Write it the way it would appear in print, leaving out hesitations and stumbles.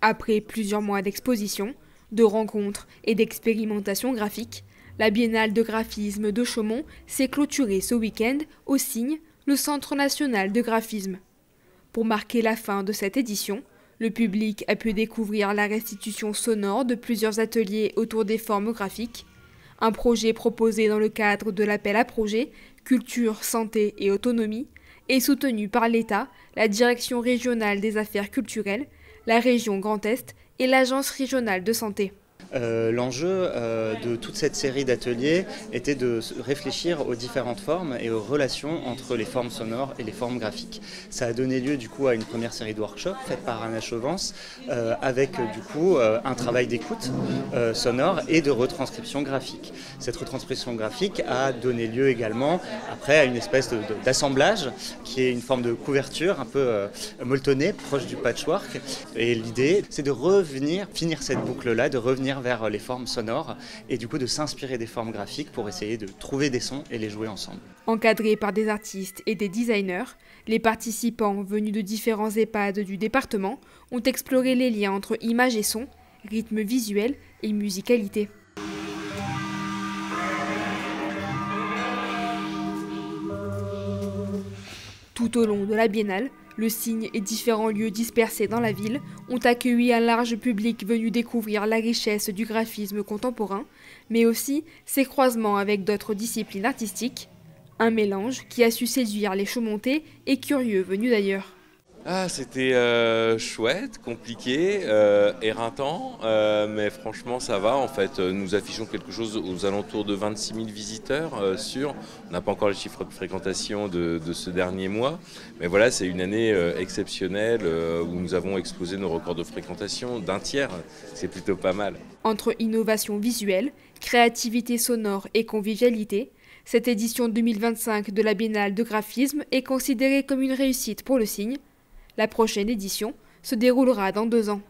Après plusieurs mois d'exposition, de rencontres et d'expérimentation graphique, la Biennale de graphisme de Chaumont s'est clôturée ce week-end au Cygne, le Centre national de graphisme. Pour marquer la fin de cette édition, le public a pu découvrir la restitution sonore de plusieurs ateliers autour des formes graphiques, un projet proposé dans le cadre de l'appel à projets Culture, Santé et Autonomie et soutenu par l'État, la Direction régionale des affaires culturelles, la région Grand Est et l'Agence régionale de santé. L'enjeu de toute cette série d'ateliers était de réfléchir aux différentes formes et aux relations entre les formes sonores et les formes graphiques. Ça a donné lieu du coup à une première série de workshops faite par Anna Chauvance avec du coup un travail d'écoute sonore et de retranscription graphique. Cette retranscription graphique a donné lieu également après à une espèce d'assemblage qui est une forme de couverture un peu molletonnée, proche du patchwork. Et l'idée c'est de revenir, finir cette boucle-là, de revenir vers les formes sonores et du coup de s'inspirer des formes graphiques pour essayer de trouver des sons et les jouer ensemble. Encadrés par des artistes et des designers, les participants venus de différents EHPAD du département ont exploré les liens entre images et sons, rythme visuel et musicalité. Tout au long de la biennale, le Cygne et différents lieux dispersés dans la ville ont accueilli un large public venu découvrir la richesse du graphisme contemporain, mais aussi ses croisements avec d'autres disciplines artistiques. Un mélange qui a su séduire les Chaumontais et curieux venus d'ailleurs. C'était chouette, compliqué, éreintant, mais franchement ça va. En fait, nous affichons quelque chose aux alentours de 26 000 visiteurs On n'a pas encore les chiffres de fréquentation de ce dernier mois, mais voilà, c'est une année exceptionnelle où nous avons explosé nos records de fréquentation d'un tiers. C'est plutôt pas mal. Entre innovation visuelle, créativité sonore et convivialité, cette édition 2025 de la Biennale de graphisme est considérée comme une réussite pour le Cygne. La prochaine édition se déroulera dans 2 ans.